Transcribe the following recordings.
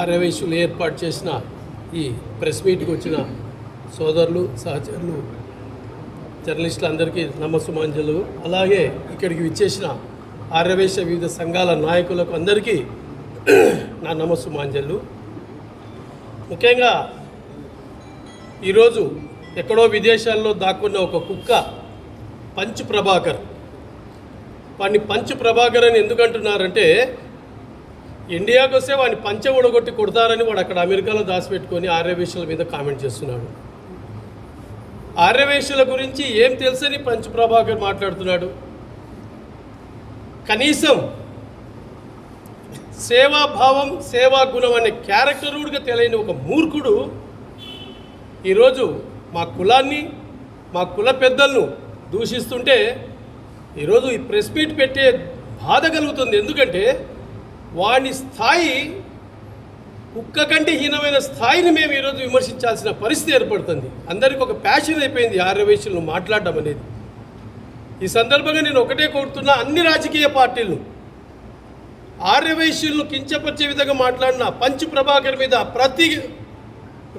ఆర్యవైశ్యులు ఏర్పాటు చేసిన ఈ ప్రెస్ మీట్కి వచ్చిన సోదరులు సహచరులు జర్నలిస్టులందరికీ నమస్సుమాంజలు. అలాగే ఇక్కడికి విచ్చేసిన ఆర్యవైశ్య వివిధ సంఘాల నాయకులకు అందరికీ నా నమస్సుమాంజలు. ముఖ్యంగా ఈరోజు ఎక్కడో విదేశాల్లో దాక్కున్న ఒక కుక్క పంచ్ ప్రభాకర్, వాడిని పంచ్ ప్రభాకర్ అని ఎందుకంటున్నారంటే ఇండియాకు వస్తే వాడిని పంచ ఊడగొట్టి కొడతారని వాడు అక్కడ అమెరికాలో దాచిపెట్టుకొని ఆర్యవైశ్యుల మీద కామెంట్ చేస్తున్నాడు. ఆర్యవైశ్యుల గురించి ఏం తెలుసని పంచ్ ప్రభాకర్ మాట్లాడుతున్నాడు. కనీసం సేవాభావం సేవా గుణం అనే క్యారెక్టరుగా తెలియని ఒక మూర్ఖుడు ఈరోజు మా కులాన్ని మా కుల పెద్దలను దూషిస్తుంటే ఈరోజు ఈ ప్రెస్ మీట్ పెట్టే బాధ కలుగుతుంది. ఎందుకంటే వాని స్థాయి కుక్క కంటే హీనమైన స్థాయిని మేము ఈరోజు విమర్శించాల్సిన పరిస్థితి ఏర్పడుతుంది. అందరికీ ఒక ప్యాషన్ అయిపోయింది ఆర్యవైశ్యులను మాట్లాడడం అనేది. ఈ సందర్భంగా నేను ఒకటే కోరుతున్నా, అన్ని రాజకీయ పార్టీలను ఆర్యవైశ్యులను కించపరిచే విధంగా మాట్లాడిన పంచ్ ప్రభాకర్ మీద ప్రతి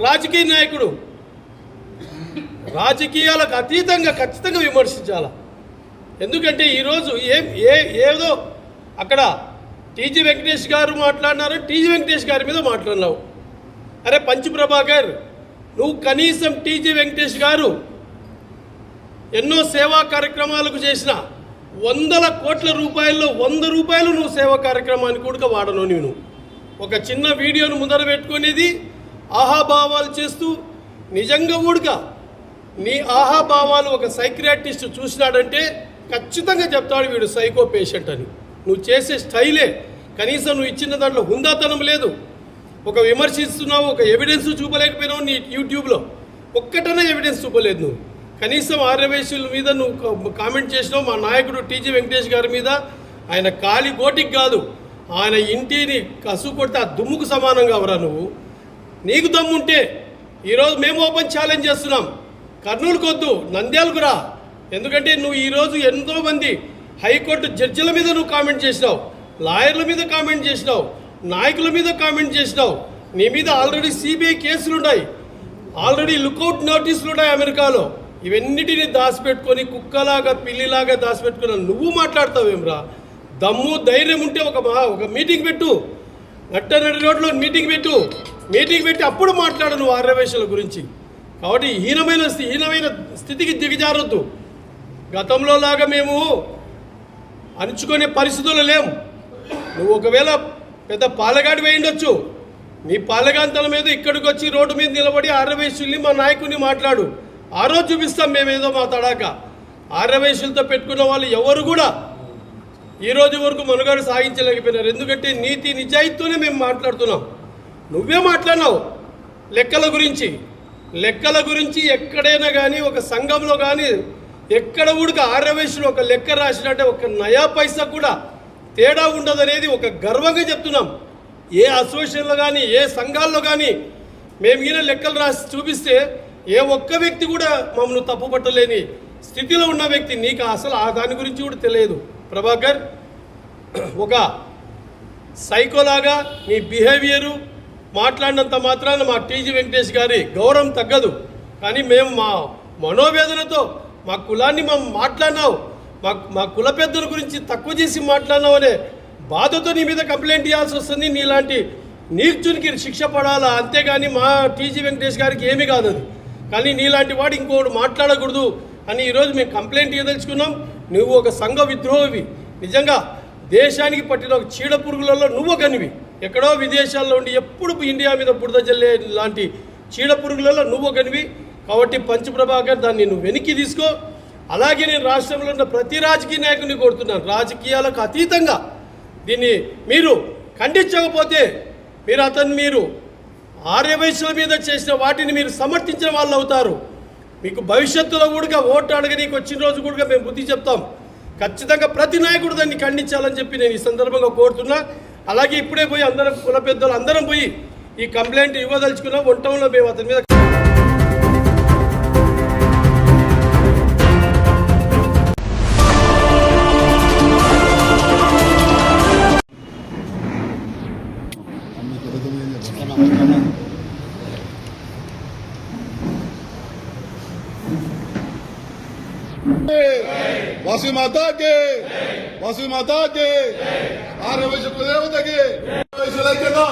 రాజకీయ నాయకుడు రాజకీయాలకు అతీతంగా ఖచ్చితంగా విమర్శించాలి. ఎందుకంటే ఈరోజు ఏదో అక్కడ టీజీ వెంకటేష్ గారు మాట్లాడినారు, టీజీ వెంకటేష్ గారి మీద మాట్లాడినావు. అరే పంచ్ ప్రభాకర్, నువ్వు కనీసం టీజీ వెంకటేష్ గారు ఎన్నో సేవా కార్యక్రమాలకు చేసిన 100 కోట్ల రూపాయల్లో 100 రూపాయలు నువ్వు సేవా కార్యక్రమానికి కూడా వాడను. నేను ఒక చిన్న వీడియోను ముందర పెట్టుకునేది ఆహాభావాలు చేస్తూ నిజంగా కూడా నీ ఆహాభావాలు ఒక సైక్రియాటిస్ట్ చూసినాడంటే ఖచ్చితంగా చెప్తాడు వీడు సైకో పేషెంట్ అని. నువ్వు చేసే స్టైలే, కనీసం నువ్వు ఇచ్చిన దాంట్లో హుందాతనం లేదు. ఒక విమర్శిస్తున్నావు, ఒక ఎవిడెన్స్ చూపలేకపోయినావు. నీ యూట్యూబ్లో ఒక్కటనే ఎవిడెన్స్ చూపలేదు. నువ్వు కనీసం ఆర్యవైశ్యుల మీద నువ్వు కామెంట్ చేసినావు. మా నాయకుడు టీజీ వెంకటేష్ గారి మీద ఆయన కాలి గోటికి కాదు, ఆయన ఇంటిని కసు కొడితే ఆ దుమ్ముకు సమానంగా అవరా నువ్వు. నీకు దమ్ముంటే ఈరోజు మేము ఓపెన్ ఛాలెంజ్ చేస్తున్నాం, కర్నూలుకు వద్దు, నంద్యాలకు రా. ఎందుకంటే నువ్వు ఈరోజు ఎంతోమంది హైకోర్టు జడ్జిల మీద నువ్వు కామెంట్ చేసినావు, లాయర్ల మీద కామెంట్ చేసినావు, నాయకుల మీద కామెంట్ చేసినావు. నీ మీద ఆల్రెడీ సిబిఐ కేసులు ఉన్నాయి, ఆల్రెడీ లుకౌట్ నోటీసులు ఉన్నాయి అమెరికాలో. ఇవన్నిటిని దాచిపెట్టుకొని కుక్కలాగా పిల్లిలాగా దాచిపెట్టుకున్న నువ్వు మాట్లాడతావేమ్రా? దమ్ము ధైర్యం ఉంటే ఒక మీటింగ్ పెట్టు, నట్టనడి రోడ్లో మీటింగ్ పెట్టి అప్పుడు మాట్లాడు నువ్వు ఆర్యవైశ్యుల గురించి. కాబట్టి హీనమైన స్థితికి దిగజారొద్దు. గతంలో లాగా మేము అణుచుకునే పరిస్థితుల్లో లేము. నువ్వు ఒకవేళ పెద్ద పాలగాడి వేయిండొచ్చు, నీ పాలగాంతల మీద ఇక్కడికి వచ్చి రోడ్డు మీద నిలబడి ఆర్యవైశ్యుల్ని మా నాయకుడిని మాట్లాడు. ఆ రోజు చూపిస్తాం మేమేదో మా తడాక. ఆర్యవైశ్యులతో పెట్టుకున్న వాళ్ళు ఎవరు కూడా ఈరోజు వరకు మనుగడ సాగించలేకపోయినారు. ఎందుకంటే నీతి నిజాయితీతోనే మేము మాట్లాడుతున్నాం. నువ్వే మాట్లాడినావు లెక్కల గురించి. ఎక్కడైనా కానీ ఒక సంఘంలో కానీ ఎక్కడ కూడా ఆర్యవైశ్యులు ఒక లెక్క రాసినట్టే ఒక నయా పైసా కూడా తేడా ఉండదనేది ఒక గర్వంగా చెప్తున్నాం. ఏ అసోసియేషన్లో కానీ ఏ సంఘాల్లో కానీ మేము ఈయన లెక్కలు రాసి చూపిస్తే ఏ ఒక్క వ్యక్తి కూడా మమ్మల్ని తప్పుపట్టలేని స్థితిలో ఉన్న వ్యక్తి. నీకు అసలు దాని గురించి కూడా తెలియదు ప్రభాకర్. ఒక సైకోలాగా నీ బిహేవియరు మాట్లాడినంత మాత్రాన మా టీజీ వెంకటేష్ గారి గౌరవం తగ్గదు. కానీ మేము మా మనోవేదనతో మా కులాన్ని మేము మాట్లాడినావు, మా కుల పెద్దల గురించి తక్కువ చేసి మాట్లాడినావు అనే బాధతో నీ మీద కంప్లైంట్ ఇవ్వాల్సి వస్తుంది. నీలాంటి నీర్చునికి శిక్ష పడాలా, అంతేగాని మా టీజీ వెంకటేష్ గారికి ఏమీ కాదు అది. కానీ నీలాంటి వాడు ఇంకోటి మాట్లాడకూడదు అని ఈరోజు మేము కంప్లైంట్ ఇవ్వదలుచుకున్నాం. నువ్వు ఒక సంఘ విద్రోహివి, నిజంగా దేశానికి పట్టిన ఒక చీడ పురుగులలో నువ్వు ఒకనివి. ఎక్కడో విదేశాల్లో ఉండి ఎప్పుడు ఇండియా మీద బురద జల్లే లాంటి చీడ పురుగులలో నువ్వు ఒకనివి. కాబట్టి పంచ్ ప్రభాకర్ దాన్ని నువ్వు వెనక్కి తీసుకో. అలాగే నేను రాష్ట్రంలో ఉన్న ప్రతి రాజకీయ నాయకుడిని కోరుతున్నాను, రాజకీయాలకు అతీతంగా దీన్ని మీరు ఖండించకపోతే మీరు ఆర్యవైశ్యుల మీద చేసిన వాటిని మీరు సమర్థించిన వాళ్ళు అవుతారు. మీకు భవిష్యత్తులో కూడా ఓటు అడగనీకి వచ్చిన రోజు కూడా మేము బుద్ధి చెప్తాం. ఖచ్చితంగా ప్రతి నాయకుడు దాన్ని ఖండించాలని చెప్పి నేను ఈ సందర్భంగా కోరుతున్నా. అలాగే ఇప్పుడే పోయి అందరం కుల పెద్దలు అందరం పోయి ఈ కంప్లైంట్ ఇవ్వదలుచుకున్నాం. వంటంలో మేము అతని మీద वासी माता के आर्य वैश्य कुलदेवता के वैश्युलैक्यता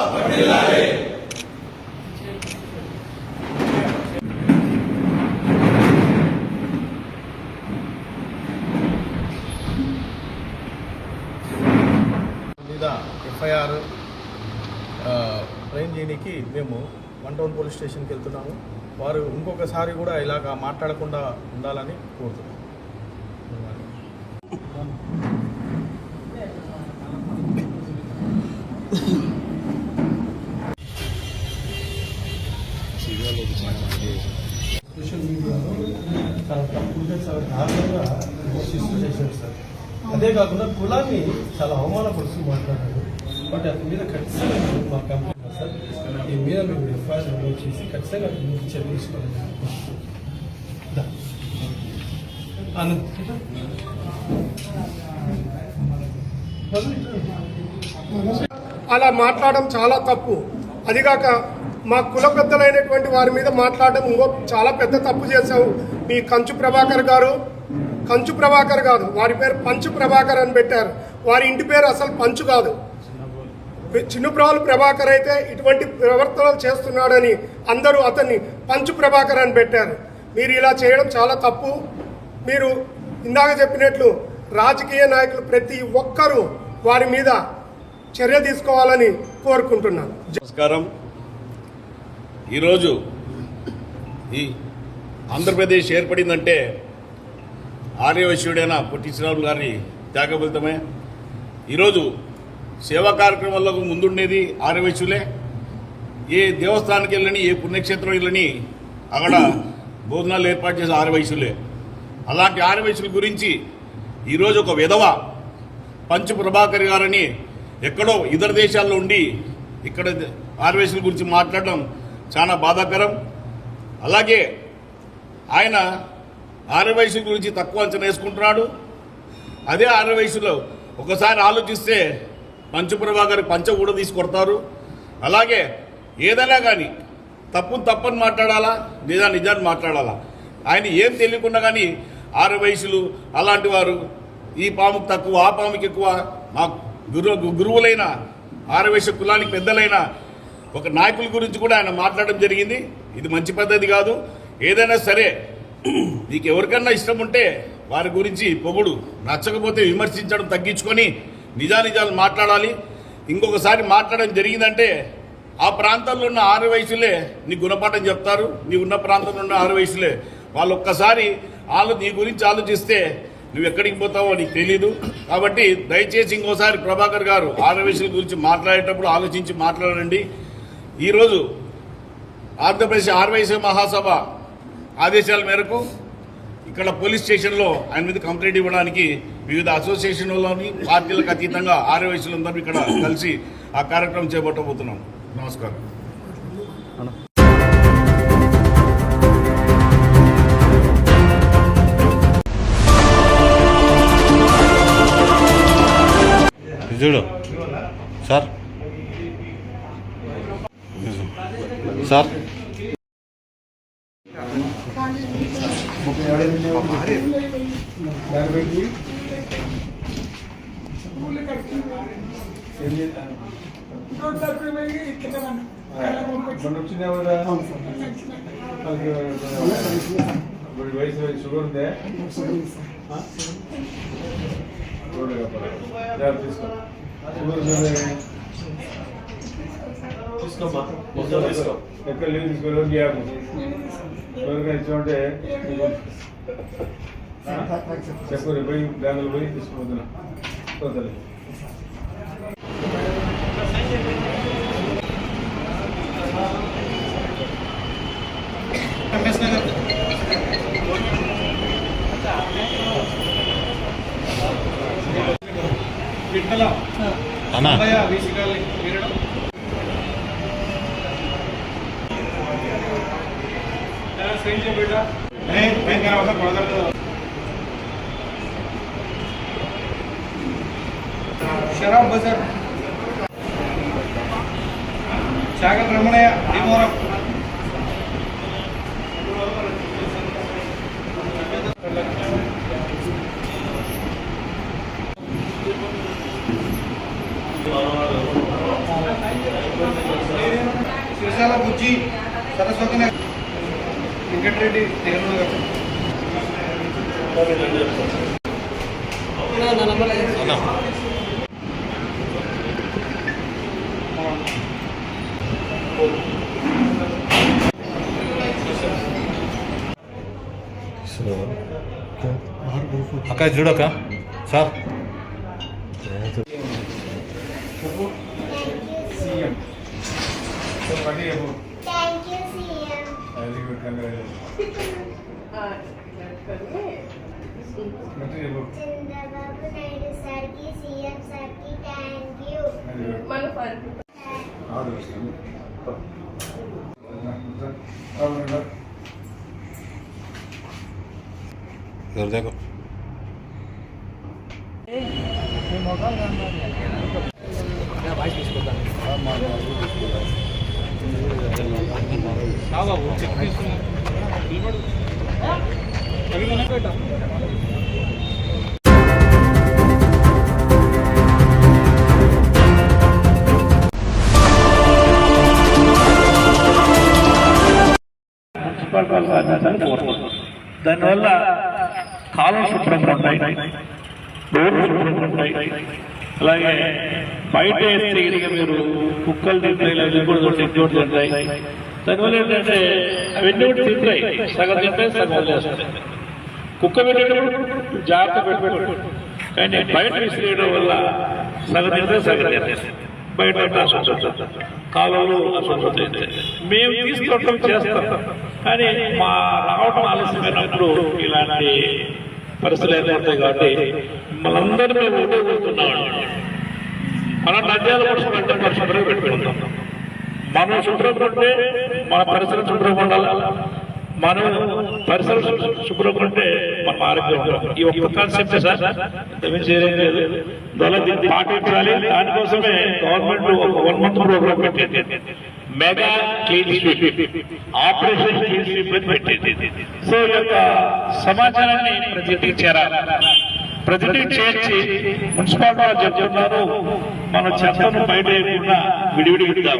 మీద ఎఫ్ఐఆర్ ట్రైన్ చేయడానికి మేము 1 టౌన్ పోలీస్ స్టేషన్కి వెళ్తున్నాము. వారు ఇంకొకసారి కూడా ఇలాగా మాట్లాడకుండా ఉండాలని కోరుతున్నాము. సోషల్ మీడియాలో చాలా తప్పుగా చాలా దారుణంగా విమర్శిస్తూ చేశారు సార్. అదే కాకుండా కులాన్ని చాలా అవమానపరుస్తూ మాట్లాడారు. బట్ అతని మీద ఖచ్చితంగా మా కంపెనీ సార్ దీని మీద మేము ఎఫ్ఐఆర్ నమోదు చేసి ఖచ్చితంగా చర్య తీసుకోవాలి. అలా మాట్లాడడం చాలా తప్పు. అదిగాక మా కుల పెద్దలైనటువంటి వారి మీద మాట్లాడడం ఇంకో చాలా పెద్ద తప్పు చేశావు. మీ కంచు ప్రభాకర్ కాదు, వారి పేరు పంచు ప్రభాకర్ అని పెట్టారు. వారి ఇంటి పేరు అసలు పంచు కాదు, చిన్నప్రాలు ప్రభాకర్. అయితే ఇటువంటి ప్రవర్తనలు చేస్తున్నాడని అందరూ అతన్ని పంచు ప్రభాకర్ అని పెట్టారు. మీరు ఇలా చేయడం చాలా తప్పు. మీరు ఇందాక చెప్పినట్లు రాజకీయ నాయకులు ప్రతి ఒక్కరూ వారి మీద చర్య తీసుకోవాలని కోరుకుంటున్నాను. నమస్కారం. ఈరోజు ఈ ఆంధ్రప్రదేశ్ ఏర్పడిందంటే ఆర్యవైశ్యుడైన పొట్టి శ్రీరాములు గారి త్యాగఫలితమే. ఈరోజు సేవా కార్యక్రమాలకు ముందుండేది ఆర్యవైశ్యులే. ఏ దేవస్థానానికి వెళ్ళని, ఏ పుణ్యక్షేత్రం వెళ్ళని అక్కడ భోజనాలు ఏర్పాటు చేసే ఆర్యవైశ్యులే. అలాంటి ఆర్యవైశ్యుల గురించి ఈరోజు ఒక విధవ పంచు ప్రభాకర్ గారని ఎక్కడో ఇతర దేశాల్లో ఉండి ఇక్కడ ఆర్యవైశ్యుల గురించి మాట్లాడడం చాలా బాధాకరం. అలాగే ఆయన ఆర్యవైశ్యుల గురించి తక్కువ అంచనా వేసుకుంటున్నాడు. అదే ఆర్యవైశ్యులు ఒకసారి ఆలోచిస్తే పంచు ప్రభాకర్ పంచ కూడా తీసుకొడతారు. అలాగే ఏదైనా కానీ తప్పని మాట్లాడాలా, నిజాన్ని మాట్లాడాలా. ఆయన ఏం తెలియకుండా కానీ ఆర్యవైశ్యులు అలాంటి వారు ఈ పాముకు తక్కువ, ఆ పాముకి ఎక్కువ, మా గురువులైన ఆర్యవైశ్య కులానికి పెద్దలైన ఒక నాయకుల గురించి కూడా ఆయన మాట్లాడడం జరిగింది. ఇది మంచి పద్ధతి కాదు. ఏదైనా సరే నీకు ఎవరికన్నా ఇష్టం ఉంటే వారి గురించి పొగుడు, నచ్చకపోతే విమర్శించడం తగ్గించుకొని నిజాలు మాట్లాడాలి. ఇంకొకసారి మాట్లాడడం జరిగిందంటే ఆ ప్రాంతాల్లో ఉన్న ఆర్యవైశ్యులే నీ గుణపాఠం చెప్తారు. నీ ఉన్న ప్రాంతంలో ఉన్న ఆర్యవైశ్యులే వాళ్ళు ఒక్కసారి నీ గురించి ఆలోచిస్తే నువ్వు ఎక్కడికి పోతావో నీకు తెలీదు. కాబట్టి దయచేసి ఇంకోసారి ప్రభాకర్ గారు ఆర్యవైశ్యుల గురించి మాట్లాడేటప్పుడు ఆలోచించి మాట్లాడండి. ఈరోజు ఆంధ్రప్రదేశ్ ఆర్యవైశ్య మహాసభ ఆదేశాల మేరకు ఇక్కడ పోలీస్ స్టేషన్లో ఆయన మీద కంప్లైంట్ ఇవ్వడానికి వివిధ అసోసియేషన్లలోని పార్టీలకు అతీతంగా ఆర్యవైశ్యులందరూ ఇక్కడ కలిసి ఆ కార్యక్రమం చేపట్టబోతున్నాం. నమస్కారం. చూడు సార్ సార్ వయసు షుగర్ ఉందే తీసుకో తీసుకోమ్మా ఎక్కడ లీవ్ తీసుకోవాలి గ్యాప్ ఎవరికైనా ఇచ్చామంటే చెప్పు రేపు పోయి బ్యాంకులు పోయి తీసుకుపోతున్నా పోతుంది. అన్నా शराब बजर చాగల రమణయ్య భీమవరం. శివశాల బుజ్జి సరస్వతి నగర్ వెంకటరెడ్డి తిరుమల. అక్క చూడక్క సార్ సీఎం. సో పని చెప్పు. Thank you, CM. Very good, congratulation. చెప్పు. చంద్రబాబు నాయుడు సార్కి సీఎం సార్కి thank you. Very good. All the best. ఇద్దరు దగ్గర దానివల్ల కాలం శుభ్రంగా ఉంటాయి, రోడ్లు శుభ్రంగా ఉంటాయి. అలాగే బయట వేస్తే ఇక మీరు కుక్కలు తింటాయి, ఇంకోటి తింటాయి. దానివల్ల ఏంటంటే అవన్నీ కూడా తింటాయి, సగం తింటాయి, సగం వదిలేస్తాయి. కుక్క పెట్టేటప్పుడు జాగ్రత్త పెట్టు, కానీ బయట విసిరేయడం వల్ల సగం తింటాయి, సగం తింటాయి. బయట కాలంలో అశుభ్రత అయితే మేము తీసుకోవటం చేస్తాం, కానీ మా రావటం ఆలస్యమైనప్పుడు ఇలాంటి పరిస్థితులు ఏర్పడతాయి. కాబట్టి మనందరినీ ఓటేస్తున్నాం. మనం నంద్యాల పరిశుభ్రంగా పెట్టుకుంటాం. మనం శుభ్రంగా ఉంటే మన పరిసరం శుభ్రంగా ఉండాలి, మనం పరిసరం శుభ్రంగా ఉంటే మన ఆరోగ్యం ఉంటాం. ఈ ఒక్క కాన్సెప్టే సార్, చేయడం లేదు. దీన్ని పాటించాలి. దానికోసమే గవర్నమెంట్ ఒక 1 month ప్రోగ్రామ్ పెట్టింది, mega clean sweep, operation clean sweep అని పెట్టింది. సో ఈ యొక్క సమాచారాన్ని ప్రతి ఇంటికి చేరాలి. ప్రతి ఇంటికి చేర్చి మున్సిపాలిటీ వాళ్ళు చెప్తున్నారు, మన చెత్తను బయట వేయకుండా విడివిడిగా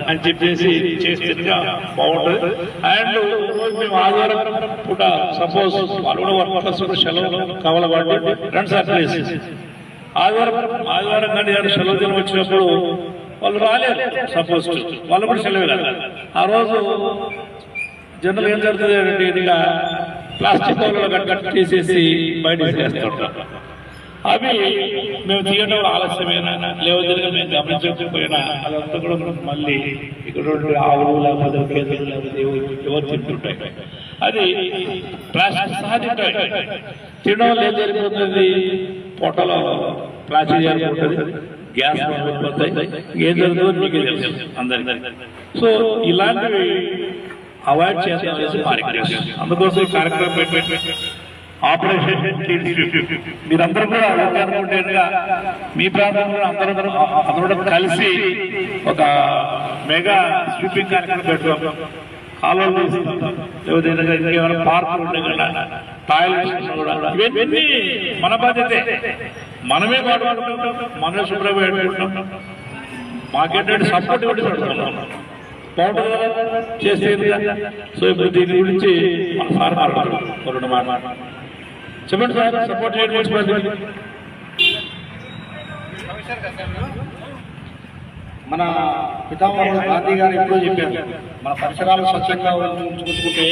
అని చెప్పేసి చేస్తే బాగుంటుంది. అండ్ మేము ఆదివారం కూడా సపోజ్ వాళ్ళు కూడా వర్కర్స్ సెలవు కావాలి కాబట్టి రెండు సార్లు వేసేసి ఆదివారం కానీ సెలవు దినం వచ్చినప్పుడు వాళ్ళు రాలేదు, సపోజ్ వాళ్ళు కూడా సెలవు కాదు. ఆ రోజు జనరల్ ఏం జరుగుతుంది అంటే ఇదిగా ప్లాస్టిక్ కవర్లు కట్ తీసేసి బయట వేసేస్తుంటాం. అవి మేము తీయడం ఆలస్యమైన లేవదిగా మేము గమనించకపోయినా అదంతా కూడా మళ్ళీ ఇక్కడ ఆవులు లేకపోతే గేదెలు లేకపోతే ఎవరు తింటుంటాయి. అది ప్లాస్టిక్ సహా తింటాయి. తినడం వల్ల ఏం జరిగిపోతుంది, పొట్టలో ప్లాస్టిక్ జరిగిపోతుంది, గ్యాస్ అయిపోతాయి. ఏం జరుగుతుందో మీకే తెలుసు అందరికీ. సో ఇలాంటివి అవాయిడ్ చేయాల్సి మారింది. అందుకోసం ఈ కార్యక్రమం పెట్టి ఆపరేషన్ క్లీన్ స్వీప్ మీరందరూ కూడా అనుకుంటేగా మీ ప్రాంతంలో అందరూ కలిసి ఒక మెగా స్వీపింగ్ కార్యక్రమం పెట్టుకోం. కాలువలు లేకపోతే ఇంకేమైనా పార్కులు ఉండే కదా, టాయిలెట్స్ కూడా, ఇవన్నీ మన బాధ్యతే. మనమే వాడుకుంటాం, మనమే శుభ్రంగా పెట్టుకుంటాం. మాకేంటంటే సపోర్ట్ కూడా పెడుతున్నాం చేసేది. సో ఇప్పుడు దీని గురించి సార్ మాట్లాడుతున్నారు, చెప్పండి సార్. సపోర్ట్ చేయడం మన పితామహుడు గాంధీ గారు ఎప్పుడో చెప్పారు, మన పరిసరాలు స్వచ్ఛంగా ఉంచుకుంటే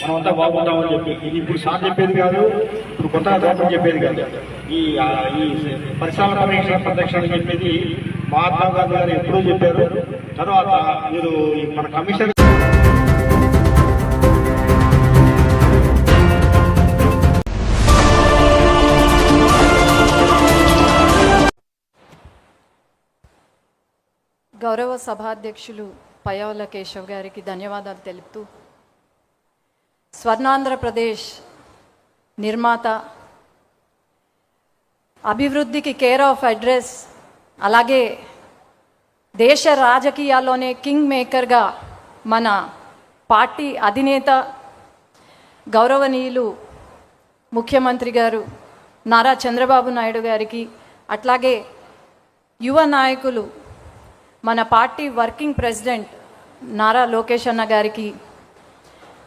మనం అంతా బాగుంటామని చెప్పి. ఇది ఇప్పుడు సార్ చెప్పేది కాదు, ఇప్పుడు కొత్తగా గవర్నమెంట్ చెప్పేది కాదు. ఈ పరిసరాల పరిరక్షణ చెప్పేది మహాత్మా గాంధీ గారు ఎప్పుడో చెప్పారు. తర్వాత మీరు మన కమిషన్ గౌరవ సభాధ్యక్షులు పయ్యావుల కేశవ్ గారికి ధన్యవాదాలు తెలుపుతూ, స్వర్ణాంధ్రప్రదేశ్ నిర్మాత, అభివృద్ధికి కేర్ ఆఫ్ అడ్రస్, అలాగే దేశ రాజకీయాల్లోనే కింగ్ మేకర్గా మన పార్టీ అధినేత గౌరవనీయులు ముఖ్యమంత్రి గారు నారా చంద్రబాబు నాయుడు గారికి, అట్లాగే యువ నాయకులు మన party working president Nara Lokesh అన్న గారికి,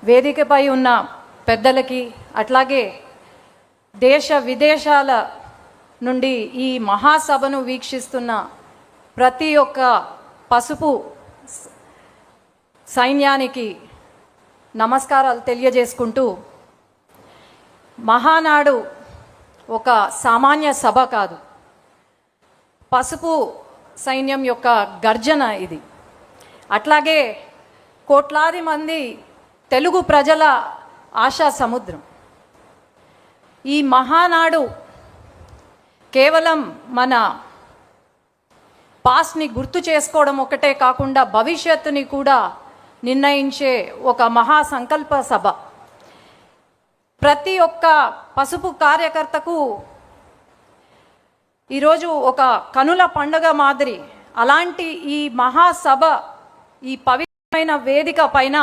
వేదికపై ఉన్న పెద్దలకి, అట్లాగే దేశ విదేశాల నుండి ఈ మహాసభను వీక్షిస్తున్న ప్రతి ఒక్క పసుపు సైన్యానికి నమస్కారాలు తెలియజేసుకుంటూ, మహానాడు ఒక సామాన్య సభ కాదు, పసుపు సైన్యం యొక్క గర్జన ఇది. అట్లాగే కోట్లాది మంది తెలుగు ప్రజల ఆశా సముద్రం. ఈ మహానాడు కేవలం మన పాస్ట్ని గుర్తు చేసుకోవడం ఒకటే కాకుండా భవిష్యత్తుని కూడా నిర్ణయించే ఒక మహా సంకల్ప సభ. ప్రతి ఒక్క పసుపు కార్యకర్తకు ఈరోజు ఒక కనుల పండుగ మాదిరి. అలాంటి ఈ మహాసభ, ఈ పవిత్రమైన వేదిక పైన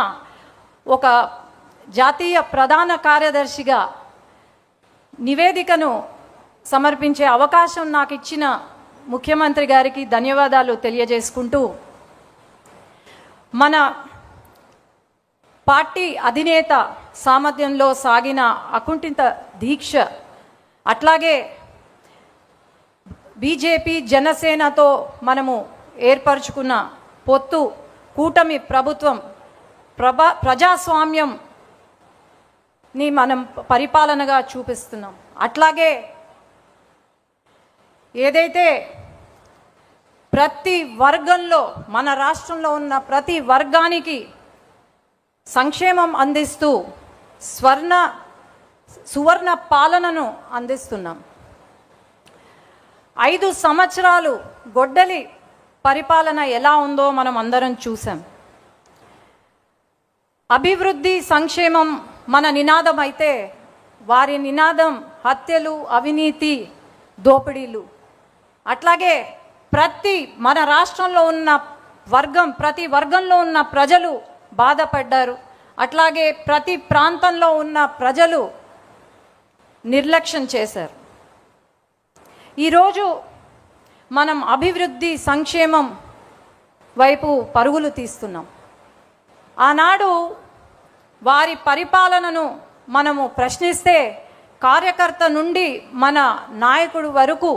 ఒక జాతీయ ప్రధాన కార్యదర్శిగా నివేదికను సమర్పించే అవకాశం నాకు ఇచ్చిన ముఖ్యమంత్రి గారికి ధన్యవాదాలు తెలియజేసుకుంటూ, మన పార్టీ అధినేత సామర్థ్యంలో సాగిన అకుంఠిత దీక్ష, అట్లాగే బీజేపీ జనసేనతో మనము ఏర్పరచుకున్న పొత్తు, కూటమి ప్రభుత్వం, ప్రజాస్వామ్యంని మనం పరిపాలనగా చూపిస్తున్నాం. అట్లాగే ఏదైతే ప్రతి వర్గంలో, మన రాష్ట్రంలో ఉన్న ప్రతి వర్గానికి సంక్షేమం అందిస్తూ సువర్ణ పాలనను అందిస్తున్నాం. 5 సంవత్సరాలు గొడ్డలి పరిపాలన ఎలా ఉందో మనం అందరం చూసాం. అభివృద్ధి, సంక్షేమం మన నినాదం అయితే వారి నినాదం హత్యలు, అవినీతి, దోపిడీలు. అట్లాగే మన రాష్ట్రంలో ఉన్న ప్రతి వర్గంలో ఉన్న ప్రజలు బాధపడ్డారు. అట్లాగే ప్రతి ప్రాంతంలో ఉన్న ప్రజలు నిర్లక్ష్యం చేశారు. ఈరోజు మనం అభివృద్ధి, సంక్షేమం వైపు పరుగులు తీస్తున్నాం. ఆనాడు వారి పరిపాలనను మనము ప్రశ్నిస్తే కార్యకర్త నుండి మన నాయకుడు వరకు,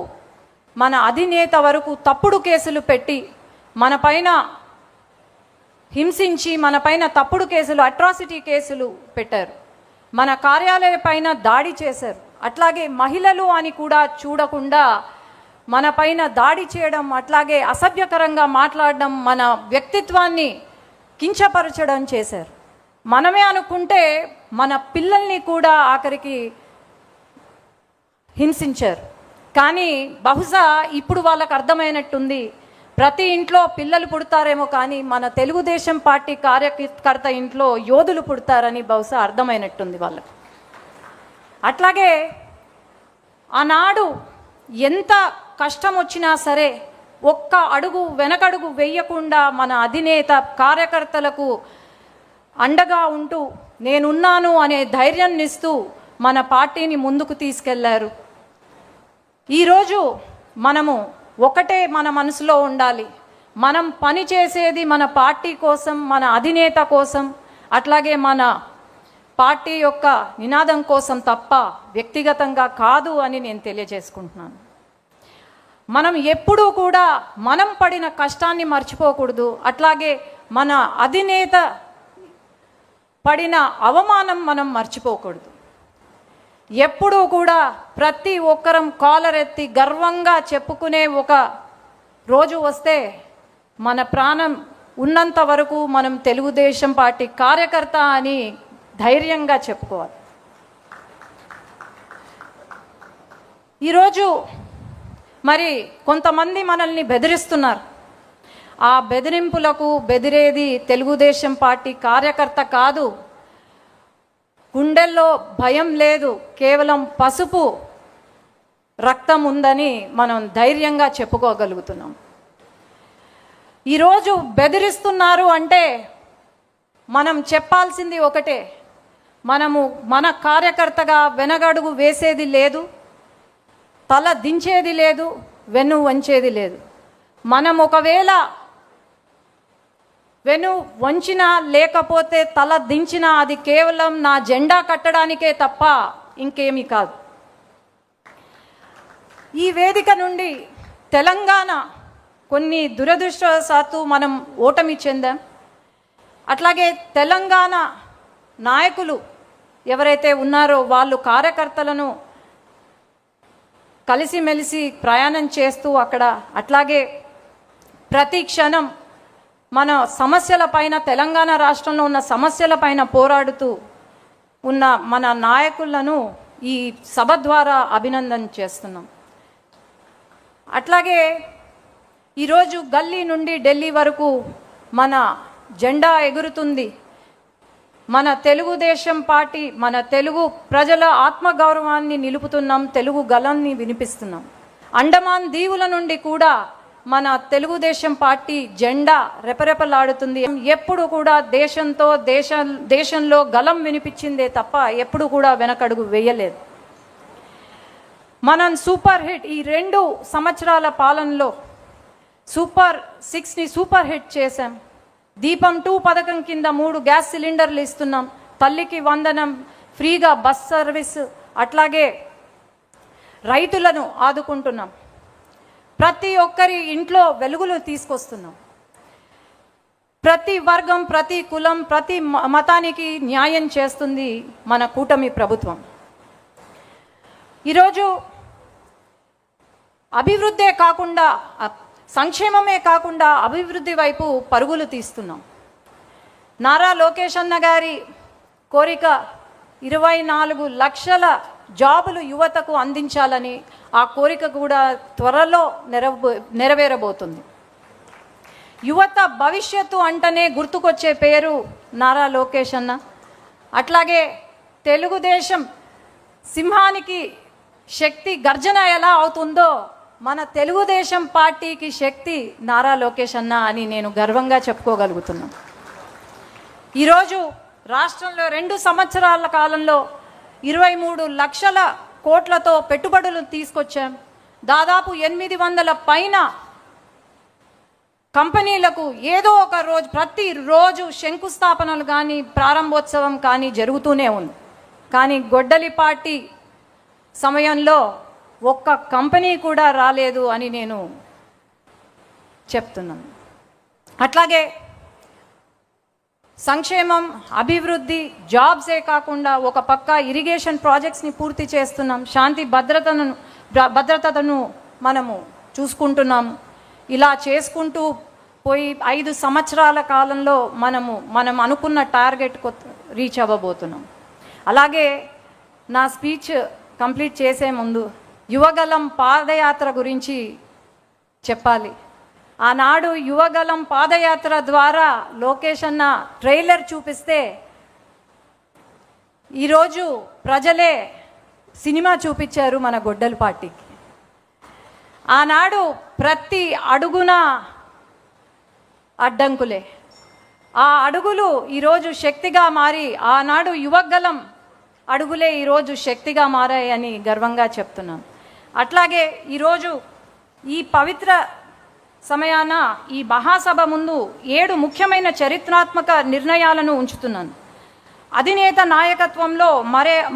మన అధినేత వరకు తప్పుడు కేసులు పెట్టి మన పైన హింసించి, మన పైన తప్పుడు కేసులు, అట్రాసిటీ కేసులు పెట్టారు. మన కార్యాలయం పైన దాడి చేశారు. అట్లాగే మహిళలు అని కూడా చూడకుండా మన పైన దాడి చేయడం, అట్లాగే అసభ్యకరంగా మాట్లాడడం, మన వ్యక్తిత్వాన్ని కించపరచడం చేశారు. మనమే అనుకుంటే మన పిల్లల్ని కూడా ఆఖరికి హింసించారు. కానీ బహుశా ఇప్పుడు వాళ్ళకు అర్థమైనట్టుంది, ప్రతి ఇంట్లో పిల్లలు పుడతారేమో కానీ మన తెలుగుదేశం పార్టీ కార్యకర్త ఇంట్లో యోధులు పుడతారని బహుశా అర్థమైనట్టుంది వాళ్ళకు. అట్లాగే ఆనాడు ఎంత కష్టం వచ్చినా సరే ఒక్క అడుగు వెనకడుగు వేయకుండా మన అధినేత కార్యకర్తలకు అండగా ఉంటూ నేనున్నాను అనే ధైర్యాన్ని ఇస్తూ మన పార్టీని ముందుకు తీసుకెళ్లారు. ఈరోజు మనము ఒకటే మన మనసులో ఉండాలి, మనం పని చేసేది మన పార్టీ కోసం, మన అధినేత కోసం, అట్లాగే మన పార్టీ యొక్క నినాదం కోసం తప్ప వ్యక్తిగతంగా కాదు అని నేను తెలియజేసుకుంటున్నాను. మనం ఎప్పుడూ కూడా మనం పడిన కష్టాన్ని మర్చిపోకూడదు. అట్లాగే మన అధినేత పడిన అవమానం మనం మర్చిపోకూడదు. ఎప్పుడూ కూడా ప్రతి ఒక్కరం కాలరెత్తి గర్వంగా చెప్పుకునే ఒక రోజు వస్తే మన ప్రాణం ఉన్నంత వరకు మనం తెలుగుదేశం పార్టీ కార్యకర్త అని ధైర్యంగా చెప్పుకోవాలి. ఈరోజు మరి కొంతమంది మనల్ని బెదిరిస్తున్నారు. ఆ బెదిరింపులకు బెదిరేది తెలుగుదేశం పార్టీ కార్యకర్త కాదు. గుండెల్లో భయం లేదు, కేవలం పసుపు రక్తం ఉందని మనం ధైర్యంగా చెప్పుకోగలుగుతున్నాం. ఈరోజు బెదిరిస్తున్నారు అంటే మనం చెప్పాల్సింది ఒకటే, మనము మన కార్యకర్తగా వెనగడుగు వేసేది లేదు, తల దించేది లేదు, వెన్ను వంచేది లేదు. మనం ఒకవేళ వెను వంచినా లేకపోతే తల దించినా అది కేవలం నా జెండా కట్టడానికే తప్ప ఇంకేమీ కాదు. ఈ వేదిక నుండి తెలంగాణ కొన్ని దురదృష్టవశాత్తు మనం ఓటమి చెందాం. అట్లాగే తెలంగాణ నాయకులు ఎవరైతే ఉన్నారో వాళ్ళు కార్యకర్తలను కలిసిమెలిసి ప్రయాణం చేస్తూ అక్కడ అట్లాగే ప్రతి క్షణం మన సమస్యలపైన, తెలంగాణ రాష్ట్రంలో ఉన్న సమస్యలపైన పోరాడుతూ ఉన్న మన నాయకులను ఈ సభ ద్వారా అభినందన చేస్తున్నాం. అట్లాగే ఈరోజు గల్లీ నుండి ఢిల్లీ వరకు మన జెండా ఎగురుతుంది. మన తెలుగుదేశం పార్టీ, మన తెలుగు ప్రజల ఆత్మగౌరవాన్ని నిలుపుతున్నాం, తెలుగు గళాన్ని వినిపిస్తున్నాం. అండమాన్ దీవుల నుండి కూడా మన తెలుగుదేశం పార్టీ జెండా రెపరెపలాడుతుంది. ఎప్పుడు కూడా దేశంలో గళం వినిపించిందే తప్ప ఎప్పుడు కూడా వెనకడుగు వేయలేదు. మనం సూపర్ హిట్, ఈ 2 సంవత్సరాల పాలనలో సూపర్ 6ని సూపర్ హిట్ చేశాం. దీపం 2 పథకం కింద 3 గ్యాస్ సిలిండర్లు ఇస్తున్నాం. తల్లికి వందనం, ఫ్రీగా బస్ సర్వీస్, అట్లాగే రైతులను ఆదుకుంటున్నాం. ప్రతి ఒక్కరి ఇంట్లో వెలుగులు తీసుకొస్తున్నాం. ప్రతి వర్గం, ప్రతి కులం, ప్రతి మతానికి న్యాయం చేస్తుంది మన కూటమి ప్రభుత్వం. ఈరోజు అభివృద్ధే కాకుండా, సంక్షేమమే కాకుండా అభివృద్ధి వైపు పరుగులు తీస్తున్నాం. నారా లోకేష్ అన్న గారి కోరిక 24 లక్షల జాబులు యువతకు అందించాలని, ఆ కోరిక కూడా త్వరలో నెరవేరబోతుంది. యువత భవిష్యత్తు అంటనే గుర్తుకొచ్చే పేరు నారా లోకేష్ అన్న. అట్లాగే తెలుగుదేశం సింహానికి శక్తి గర్జన ఎలా అవుతుందో మన తెలుగుదేశం పార్టీకి శక్తి నారా లోకేష్ అన్న అని నేను గర్వంగా చెప్పుకోగలుగుతున్నాను. ఈరోజు రాష్ట్రంలో 2 సంవత్సరాల కాలంలో 23 లక్షల కోట్లతో పెట్టుబడులు తీసుకొచ్చాం. దాదాపు 800 పైన కంపెనీలకు ఏదో ఒక రోజు, ప్రతిరోజు శంకుస్థాపనలు కానీ ప్రారంభోత్సవం కానీ జరుగుతూనే ఉంది. కానీ గొడ్డలి పార్టీ సమయంలో ఒక్క కంపెనీ కూడా రాలేదు అని నేను చెప్తున్నాను. అట్లాగే సంక్షేమం, అభివృద్ధి, జాబ్సే కాకుండా ఒక పక్క ఇరిగేషన్ ప్రాజెక్ట్స్ని పూర్తి చేస్తున్నాం. శాంతి భద్రతను మనము చూసుకుంటున్నాము. ఇలా చేసుకుంటూ పోయి 5 సంవత్సరాల కాలంలో మనం అనుకున్న టార్గెట్ రీచ్ అవ్వబోతున్నాం. అలాగే నా స్పీచ్ కంప్లీట్ చేసే ముందు యువగలం పాదయాత్ర గురించి చెప్పాలి. ఆనాడు యువగలం పాదయాత్ర ద్వారా లోకేష్ అన్న ట్రైలర్ చూపిస్తే ఈరోజు ప్రజలే సినిమా చూపించారు మన గొడ్డలి పార్టీకి. ఆనాడు ప్రతి అడుగున అడ్డంకులే, ఆ అడుగులు ఈరోజు శక్తిగా మారి, ఆనాడు యువగలం అడుగులే ఈరోజు శక్తిగా మారాయని గర్వంగా చెప్తున్నాను. అట్లాగే ఈరోజు ఈ పవిత్ర సమయాన ఈ మహాసభ ముందు 7 ముఖ్యమైన చరిత్రాత్మక నిర్ణయాలను ఉంచుతున్నాను. అధినేత నాయకత్వంలో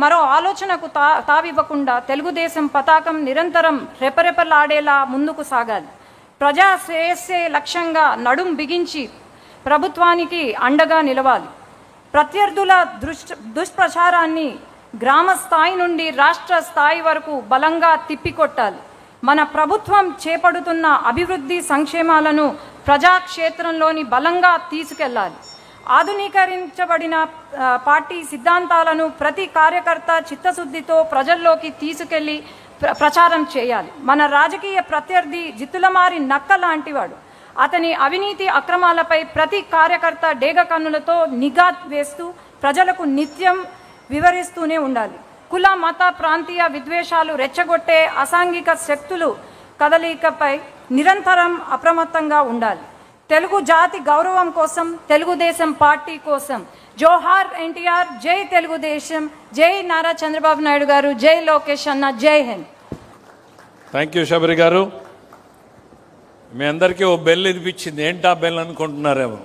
మరో ఆలోచనకు తావివ్వకుండా తెలుగుదేశం పతాకం నిరంతరం రెపరెపలాడేలా ముందుకు సాగాలి. ప్రజా శ్రేయస్సే లక్ష్యంగా నడుం బిగించి ప్రభుత్వానికి అండగా నిలవాలి. ప్రత్యర్థుల దుష్ప్రచారాన్ని గ్రామ స్థాయి నుండి రాష్ట్ర స్థాయి వరకు బలంగా తిప్పికొట్టాలి. మన ప్రభుత్వం చేపడుతున్న అభివృద్ధి సంక్షేమాలను ప్రజాక్షేత్రంలోని బలంగా తీసుకెళ్లాలి. ఆధునీకరించబడిన పార్టీ సిద్ధాంతాలను ప్రతి కార్యకర్త చిత్తశుద్ధితో ప్రజల్లోకి తీసుకెళ్లి ప్రచారం చేయాలి. మన రాజకీయ ప్రత్యర్థి జిత్తులమారి నక్క లాంటివాడు. అతని అవినీతి అక్రమాలపై ప్రతి కార్యకర్త డేగ కన్నులతో నిఘా వేస్తూ ప్రజలకు నిత్యం వివరిస్తూనే ఉండాలి. కుల, మత, ప్రాంతీయ విద్వేషాలు రెచ్చగొట్టే అసాంఘిక శక్తులు కదలికపై నిరంతరం అప్రమత్తంగా ఉండాలి. తెలుగు జాతి గౌరవం కోసం, తెలుగుదేశం పార్టీ కోసం. జోహార్ ఎన్టీఆర్, జై తెలుగుదేశం, జై నారా చంద్రబాబు నాయుడు గారు, జై లోకేష్ అన్న, జై హింద్. థ్యాంక్ యూ శబరి గారు. మీ అందరికీ ఓ బెల్ వినిపించింది. ఏంటా బెల్ అనుకుంటున్నారేమో.